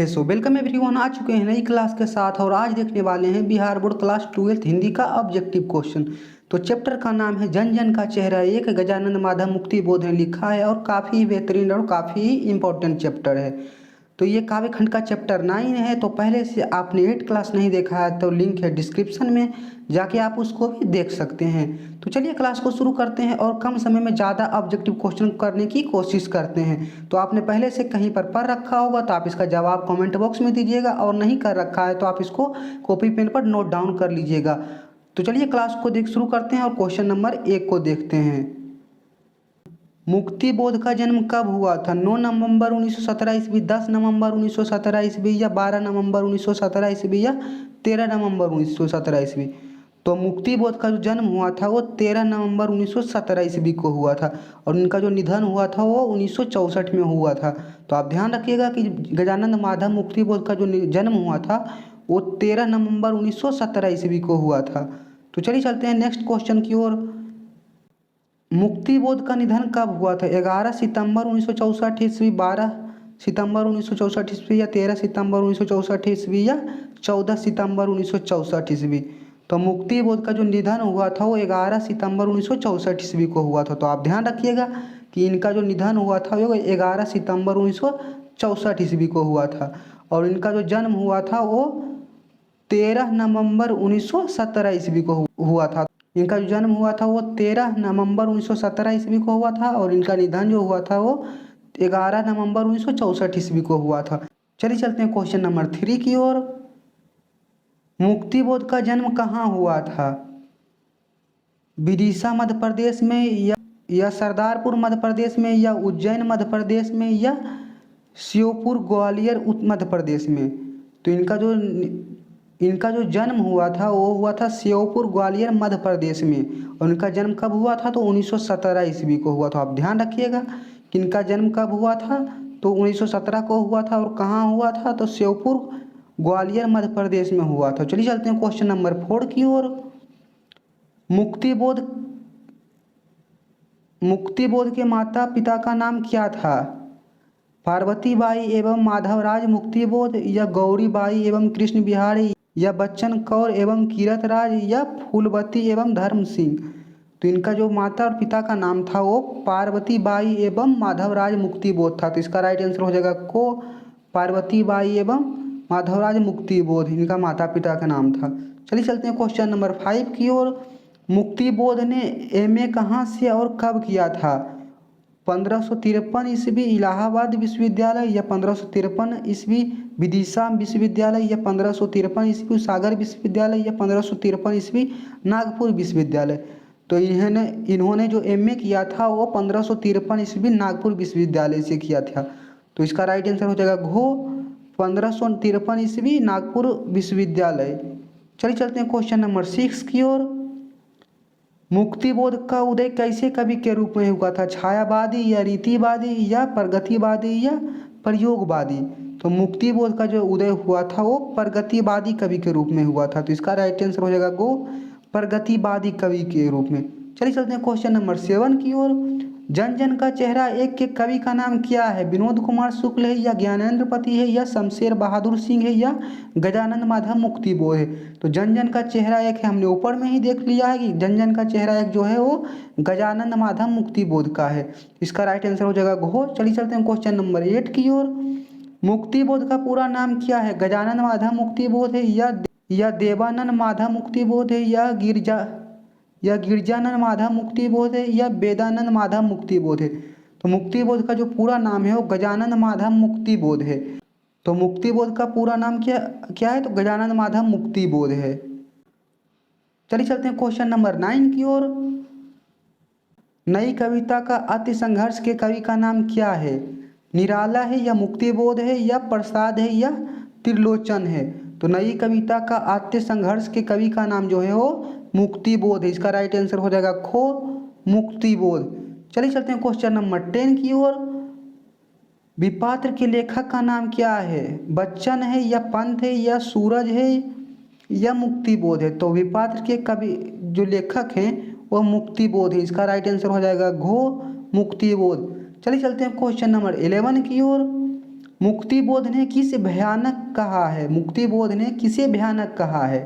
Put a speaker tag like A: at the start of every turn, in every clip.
A: है so welcome everyone. आ चुके हैं नई क्लास के साथ और आज देखने वाले हैं Bihar board class 12th Hindi का ऑब्जेक्टिव क्वेश्चन। तो चैप्टर का नाम है जन जन का चेहरा एक, गजानंद माधव मुक्ति बोध ने लिखा है और काफ़ी बेहतरीन और काफ़ी इंपॉर्टेंट चैप्टर है। तो ये काव्य खंड का चैप्टर 9 है। तो पहले से आपने 8 क्लास नहीं देखा है तो लिंक है डिस्क्रिप्शन में, जाके आप उसको भी देख सकते हैं। तो चलिए क्लास को शुरू करते हैं और कम समय में ज़्यादा ऑब्जेक्टिव क्वेश्चन करने की कोशिश करते हैं। तो आपने पहले से कहीं पर पढ़ रखा होगा तो आप इसका जवाब कमेंट बॉक्स में दीजिएगा, और नहीं कर रखा है तो आप इसको कॉपी पेन पर नोट डाउन कर लीजिएगा। तो चलिए क्लास को देख शुरू करते हैं और क्वेश्चन नंबर 1 को देखते हैं। मुक्ति बोध का जन्म कब हुआ था? 9 नवंबर 1917 ईस्वी, 10 नवंबर 1917 ईस्वी, या 12 नवंबर 1917 ईस्वी, या 13 नवंबर 1917 ईस्वी। तो मुक्ति बोध का जो जन्म हुआ था वो 13 नवंबर 1917 ईस्वी को हुआ था, और उनका जो निधन हुआ था वो 1964 में हुआ था। तो आप ध्यान रखिएगा कि गजानंद माधव मुक्ति बोध का जो जन्म हुआ था वो 13 नवंबर 1917 ईस्वी को हुआ था। तो चलिए चलते हैं नेक्स्ट क्वेश्चन की ओर। मुक्ति बोध का निधन कब हुआ था? 11 सितंबर 1964 ईस्वी, 12 सितंबर 1964 ईस्वी, या 13 सितंबर 1964 ईस्वी, या 14 सितंबर 1964 ईस्वी। तो मुक्ति बोध का जो निधन हुआ था वो 11 सितंबर 1964 ईस्वी को हुआ था। तो आप ध्यान रखिएगा कि इनका जो निधन हुआ था वो 11 सितंबर 1964 ईस्वी को हुआ था, और इनका जो जन्म हुआ था वो 13 नवंबर 1917 ईस्वी को हुआ था। इनका जो जन्म हुआ था वो 13 नवंबर 1917 ईस्वी को हुआ था, और इनका निधन जो हुआ था वो 11 नवंबर 1964 ईस्वी को हुआ था। चलिए चलते हैं क्वेश्चन नंबर 3 की ओर। मुक्ति बोध का जन्म कहाँ हुआ था? विदिशा मध्य प्रदेश में, या सरदारपुर मध्य प्रदेश में, या उज्जैन मध्य प्रदेश में, या श्योपुर ग्वालियर मध्य प्रदेश में। तो इनका जो जन्म हुआ था वो हुआ था श्योपुर ग्वालियर मध्य प्रदेश में, और इनका जन्म कब हुआ था? तो 1917 ईस्वी को हुआ था। आप ध्यान रखिएगा कि इनका जन्म कब हुआ था, तो 1917 को हुआ था, और कहाँ हुआ था? तो श्योपुर ग्वालियर मध्य प्रदेश में हुआ था। चलिए चलते हैं क्वेश्चन नंबर 4 की ओर। मुक्ति बोध के माता पिता का नाम क्या था? पार्वती बाई एवं माधवराज मुक्ति बोध, या गौरी बाई एवं कृष्ण बिहारी, या बच्चन कौर एवं कीरत राज, या फूलवती एवं धर्म सिंह। तो इनका जो माता और पिता का नाम था वो पार्वती बाई एवं माधवराज मुक्ति बोध था। तो इसका राइट आंसर हो जाएगा को पार्वती बाई एवं माधवराज मुक्ति बोध इनका माता पिता का नाम था। चलिए चलते हैं क्वेश्चन नंबर 5 की ओर। मुक्ति बोध ने एमए कहाँ से और कब किया था? 1553 ईस्वी इलाहाबाद विश्वविद्यालय, या 1553 ईस्वी विदिशा विश्वविद्यालय, या 1553 ईस्वी सागर विश्वविद्यालय, या 1553 ईस्वी नागपुर विश्वविद्यालय। तो इन्होंने जो एमए किया था वो 1553 ईस्वी नागपुर विश्वविद्यालय से किया था। तो इसका राइट आंसर हो जाएगा घो 1553 ईस्वी नागपुर विश्वविद्यालय। चलिए चलते हैं क्वेश्चन नंबर 6 की ओर। मुक्ति बोध का उदय कैसे कवि के रूप में हुआ था? छायावादी, या रीतिवादी, या प्रगतिवादी, या प्रयोगवादी। तो मुक्ति बोध का जो उदय हुआ था वो प्रगतिवादी कवि के रूप में हुआ था। तो इसका राइट आंसर हो जाएगा गो प्रगतिवादी कवि के रूप में। चलिए चलते हैं क्वेश्चन नंबर 7 की ओर। जन जन का चेहरा एक के कवि का नाम क्या है? विनोद कुमार शुक्ल है, या ज्ञानेंद्र पति है, या शमशेर बहादुर सिंह है, या गजानंद माधव मुक्ति बोध है। तो जन जन का चेहरा एक है, हमने ऊपर में ही देख लिया है कि जन जन का चेहरा एक जो है वो गजानंद माधव मुक्ति बोध का है। इसका राइट आंसर हो जाएगा घो। चलिए चलते हैं क्वेश्चन नंबर 8 की ओर। मुक्ति बोध का पूरा नाम क्या है? गजानंद माधव मुक्ति बोध है, या देवानंद माधव मुक्ति बोध है, या गिरजानंद माधव मुक्ति बोध है, या वेदानंद माधव मुक्ति बोध है। तो मुक्ति बोध का जो पूरा नाम है वो गजानंद माधव मुक्ति बोध है। तो मुक्ति बोध का पूरा नाम क्या है? तो गजानंद माधव मुक्ति बोध है। चलिए चलते हैं क्वेश्चन नंबर 9 की ओर। नई कविता का अति संघर्ष के कवि का नाम क्या है? निराला है, या मुक्ति बोध है, या प्रसाद है, या त्रिलोचन है। तो नई कविता का आद्य संघर्ष के कवि का नाम जो है वो मुक्ति बोध है। इसका राइट आंसर हो जाएगा खो मुक्ति बोध। चलिए चलते हैं क्वेश्चन नंबर 10 की ओर। विपात्र के लेखक का नाम क्या है? बच्चन है, या पंत है, या सूरज है, या मुक्ति बोध है। तो विपात्र के कवि जो लेखक हैं वो मुक्ति बोध है। इसका राइट आंसर हो जाएगा घो मुक्ति बोध। चलिए चलते हैं क्वेश्चन नंबर 11 की ओर। मुक्तिबोध ने किस भयानक कहा है? मुक्तिबोध ने किसे भयानक कहा है?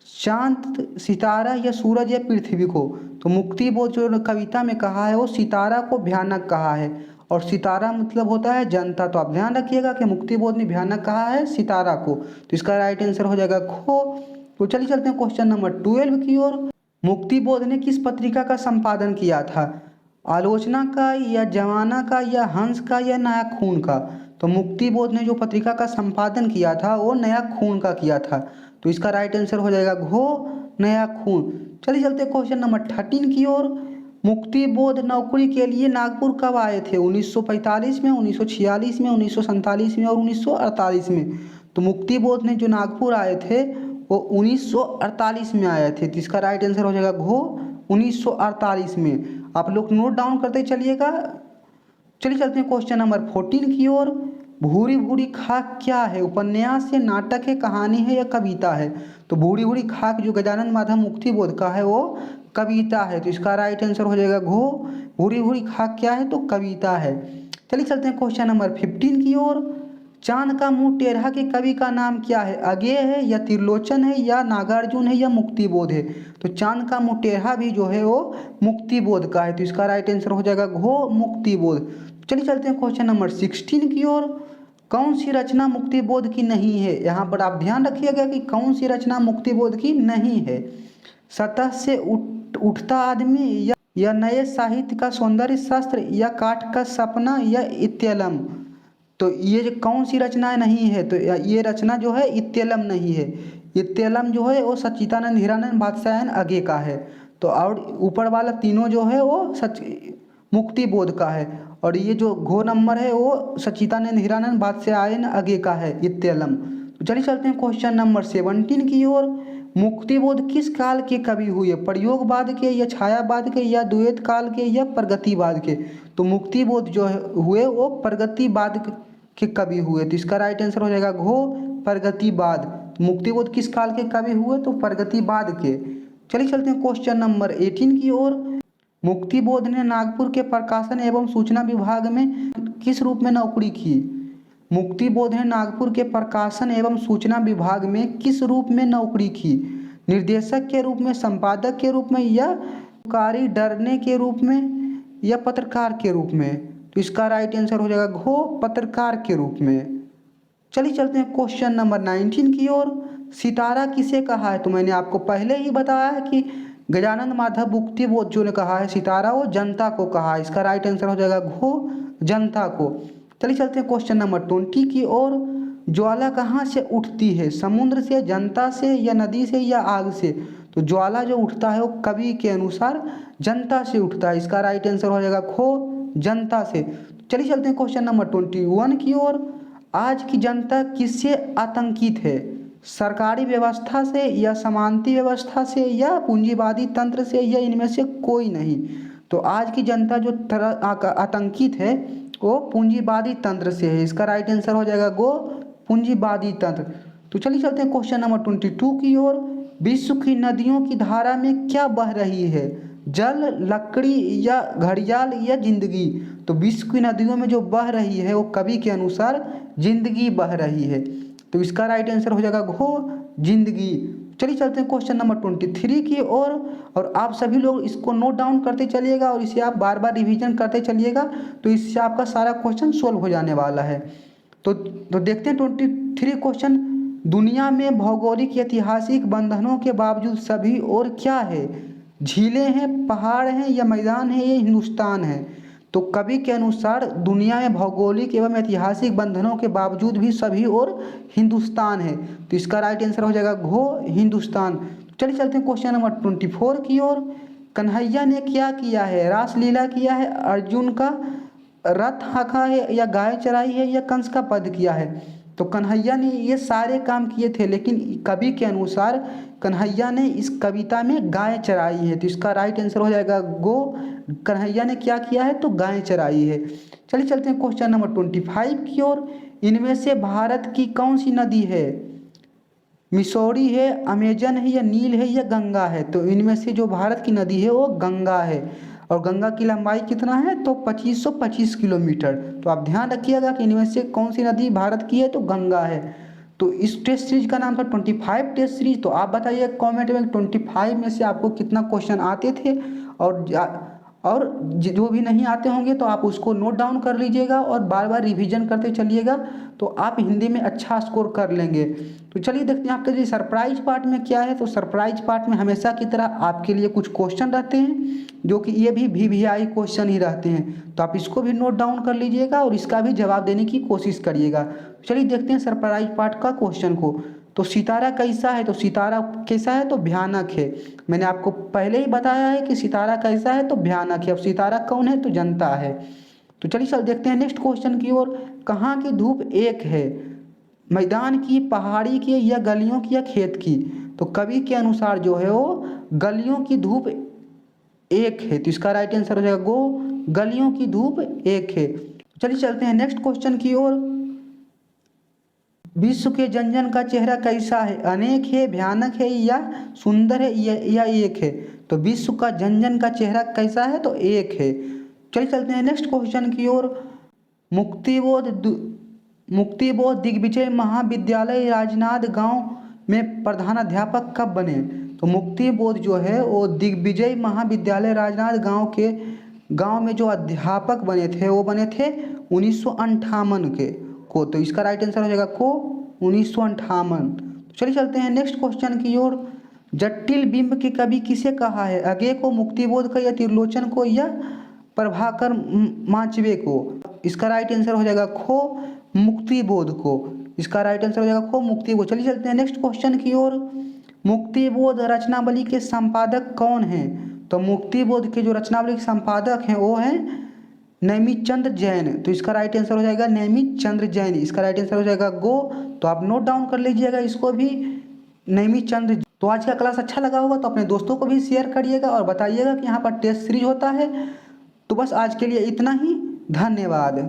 A: चांद, सितारा या सूरज या पृथ्वी को? तो मुक्तिबोध जो कविता में कहा है वो सितारा को भयानक कहा है, और सितारा मतलब होता है जनता। तो आप ध्यान रखिएगा कि मुक्तिबोध ने भयानक कहा है सितारा को, तो इसका राइट आंसर हो जाएगा खो। तो चलिए चलते हैं क्वेश्चन नंबर 12 की ओर। मुक्तिबोध ने किस पत्रिका का संपादन किया था? आलोचना का या जमाना का या हंस का या नया खून का? तो मुक्तिबोध ने जो पत्रिका का संपादन किया था वो नया खून का किया था, तो इसका राइट आंसर हो जाएगा घो, नया खून। चलिए चलते हैं क्वेश्चन नंबर 13 की ओर। मुक्तिबोध नौकरी के लिए नागपुर कब आए थे? 1945 में, 1946 में, 1947 में और 1948 में? तो मुक्तिबोध ने जो नागपुर आए थे वो 1948 में आए थे, तो इसका राइट आंसर हो जाएगा घो, 1948 में। आप लोग नोट डाउन करते चलिएगा। चलिए चलते हैं क्वेश्चन नंबर 14 की ओर। भूरी भूरी खाक क्या है? उपन्यास है, नाटक है, कहानी है या कविता है? तो भूरी भूरी खाक जो गजानन माधव मुक्तिबोध का है वो कविता है, तो इसका राइट आंसर हो जाएगा घो, भूरी भूरी खाक क्या है? तो कविता है। चलिए चलते हैं क्वेश्चन नंबर 15 की ओर। चांद का मुंह टेढ़ा के कवि का नाम क्या है? अगेय है या त्रिलोचन है या नागार्जुन है या मुक्तिबोध है? तो चांद का मुंह टेढ़ा भी जो है वो मुक्तिबोध का है, तो इसका राइट आंसर हो जाएगा घो, मुक्तिबोध। चलिए चलते हैं क्वेश्चन नंबर 16 की ओर। कौन सी रचना मुक्तिबोध की नहीं है? यहाँ पर आप ध्यान रखिएगा कि कौन सी रचना मुक्तिबोध की नहीं है। सतह से उठता आदमी या नए साहित्य का सौंदर्य शास्त्र या काठ का सपना या इत्यलम? तो ये जो कौन सी रचना नहीं है, तो ये रचना जो है इत्यलम नहीं है। इत्यलम जो है वो सच्चिदानंद हीरानंद बादशाहन आगे का है, तो और ऊपर वाला तीनों जो है वो मुक्तिबोध का है, और ये जो घो नंबर है वो सच्चिदानंद हीरानंद बादशाहन आगे का है, इत्यलम। तो चलिए चलते हैं क्वेश्चन नंबर 17 की ओर। मुक्तिबोध किस काल के कवि हुए? प्रयोगवाद के या छायावाद के या द्वैत काल के या प्रगतिवाद के? तो मुक्तिबोध जो हुए वो प्रगतिवाद के कवि हुए, तो इसका राइट आंसर हो जाएगा घो, प्रगतिवाद। मुक्तिबोध किस काल के कवि हुए? तो प्रगतिवाद के। चलिए चलते हैं क्वेश्चन नंबर 18 की ओर। मुक्तिबोध ने नागपुर के प्रकाशन एवं सूचना विभाग में किस रूप में नौकरी की? मुक्तिबोध ने नागपुर के प्रकाशन एवं सूचना विभाग में किस रूप में नौकरी की? निर्देशक के रूप में, संपादक के रूप में या कारी डरने के रूप में या पत्रकार के रूप में? तो इसका राइट आंसर हो जाएगा घो, पत्रकार के रूप में। चलिए चलते हैं क्वेश्चन नंबर 19 की ओर। सितारा किसे कहा है? तो मैंने आपको पहले ही बताया है कि गजानन माधव मुक्तिबोध जो ने कहा है सितारा वो जनता को कहा है, इसका राइट आंसर हो जाएगा घो, जनता को। चलिए चलते हैं क्वेश्चन नंबर 20 की ओर। ज्वाला कहाँ से उठती है? समुद्र से, जनता से या नदी से या आग से? तो ज्वाला जो उठता है वो कवि के अनुसार जनता से उठता है, इसका राइट आंसर हो जाएगा खो, जनता से। चलिए चलते हैं क्वेश्चन नंबर 21 की ओर। आज की जनता किससे आतंकित है? सरकारी व्यवस्था से या समानती व्यवस्था से या पूंजीवादी तंत्र से या इनमें से कोई नहीं? तो आज की जनता जो आतंकित है वो पूंजीवादी तंत्र से है, इसका राइट आंसर हो जाएगा गो, पूंजीवादी तंत्र। तो चलिए चलते हैं क्वेश्चन नंबर 22 की ओर। विश्व की नदियों की धारा में क्या बह रही है? जल, लकड़ी या घड़ियाल या जिंदगी? तो विश्व की नदियों में जो बह रही है वो कवि के अनुसार जिंदगी बह रही है, तो इसका राइट आंसर हो जाएगा घो, जिंदगी। चलिए चलते हैं क्वेश्चन नंबर 23 की ओर, और आप सभी लोग इसको नोट डाउन करते चलिएगा और इसे आप बार बार रिवीजन करते चलिएगा, तो इससे आपका सारा क्वेश्चन सोल्व हो जाने वाला है। तो देखते हैं 23 क्वेश्चन। दुनिया में भौगोलिक ऐतिहासिक बंधनों के बावजूद सभी और क्या है? झीलें हैं, पहाड़ हैं या मैदान है, ये हिंदुस्तान है? तो कवि के अनुसार दुनिया में भौगोलिक एवं ऐतिहासिक बंधनों के बावजूद भी सभी और हिंदुस्तान है, तो इसका राइट आंसर हो जाएगा घो, हिंदुस्तान। चलिए चलते हैं क्वेश्चन नंबर 24 की ओर। कन्हैया ने क्या किया है? रासलीला किया है, अर्जुन का रथ हाँका है या गाय चराई है या कंस का वध किया है? तो कन्हैया ने ये सारे काम किए थे, लेकिन कवि के अनुसार कन्हैया ने इस कविता में गाय चराई है, तो इसका राइट आंसर हो जाएगा गो, कन्हैया ने क्या किया है? तो गाय चराई है। चलिए चलते हैं क्वेश्चन नंबर 25 की ओर। इनमें से भारत की कौन सी नदी है? मिसौरी है, अमेजन है या नील है या गंगा है? तो इनमें से जो भारत की नदी है वो गंगा है, और गंगा की लंबाई कितना है, तो 2525 किलोमीटर। तो आप ध्यान रखिएगा कि इनमें से कौन सी नदी भारत की है, तो गंगा है। तो इस टेस्ट सीरीज का नाम था 25 टेस्ट सीरीज। तो आप बताइए कमेंट में 25 में से आपको कितना क्वेश्चन आते थे, और जो भी नहीं आते होंगे तो आप उसको नोट डाउन कर लीजिएगा और बार बार रिवीजन करते चलिएगा, तो आप हिंदी में अच्छा स्कोर कर लेंगे। तो चलिए देखते हैं आपके लिए सरप्राइज पार्ट में क्या है। तो सरप्राइज पार्ट में हमेशा की तरह आपके लिए कुछ क्वेश्चन रहते हैं, जो कि ये भी VVI क्वेश्चन ही रहते हैं। तो आप इसको भी नोट डाउन कर लीजिएगा और इसका भी जवाब देने की कोशिश करिएगा। चलिए देखते हैं सरप्राइज पार्ट का क्वेश्चन को। तो सितारा कैसा है, तो सितारा कैसा है, तो भयानक है। मैंने आपको पहले ही बताया है कि सितारा कैसा है, तो भयानक है। अब सितारा कौन है, तो जनता है। तो चलिए सर देखते हैं नेक्स्ट क्वेश्चन की ओर। कहाँ की धूप एक है, मैदान की, पहाड़ी की, या गलियों की, या खेत की। तो कवि के अनुसार जो है वो गलियों की धूप एक है। तो इसका राइट आंसर हो जाएगा गो, गलियों की धूप एक है। चलिए चलते हैं नेक्स्ट क्वेश्चन की ओर। विश्व के जन जन का चेहरा कैसा है, अनेक है, भयानक है, या सुंदर है, या एक है। तो विश्व का जन जन का चेहरा कैसा है, तो एक है। चलिए चलते हैं नेक्स्ट क्वेश्चन की ओर। मुक्तिबोध दिग्विजय महाविद्यालय राजनांद गांव में प्रधानाध्यापक कब बने। तो मुक्तिबोध जो है वो दिग्विजय महाविद्यालय राजनांद गांव में जो अध्यापक बने थे वो बने थे 1958 के को। तो इसका राइट आंसर हो जाएगा को 1958। तो चलिए चलते हैं नेक्स्ट क्वेश्चन की ओर। जटिल बिंब के कवि किसे कहा है, अगे को, मुक्तिबोध को, या त्रिलोचन को, या प्रभाकर माचवे को। इसका राइट आंसर हो जाएगा खो, मुक्तिबोध को। इसका राइट आंसर हो जाएगा खो, मुक्तिबोध। चलिए चलते हैं नेक्स्ट क्वेश्चन की ओर। मुक्तिबोध रचनावली के संपादक कौन हैं। तो मुक्तिबोध के जो रचनावली के संपादक हैं वो हैं नैमिचंद्र जैन। तो इसका राइट आंसर हो जाएगा नैमिचंद्र जैन। इसका राइट आंसर हो जाएगा गो। तो आप नोट डाउन कर लीजिएगा इसको भी, नैमिचंद्र। तो आज का क्लास अच्छा लगा होगा तो अपने दोस्तों को भी शेयर करिएगा और बताइएगा कि यहाँ पर टेस्ट सीरीज होता है। तो बस आज के लिए इतना ही, धन्यवाद।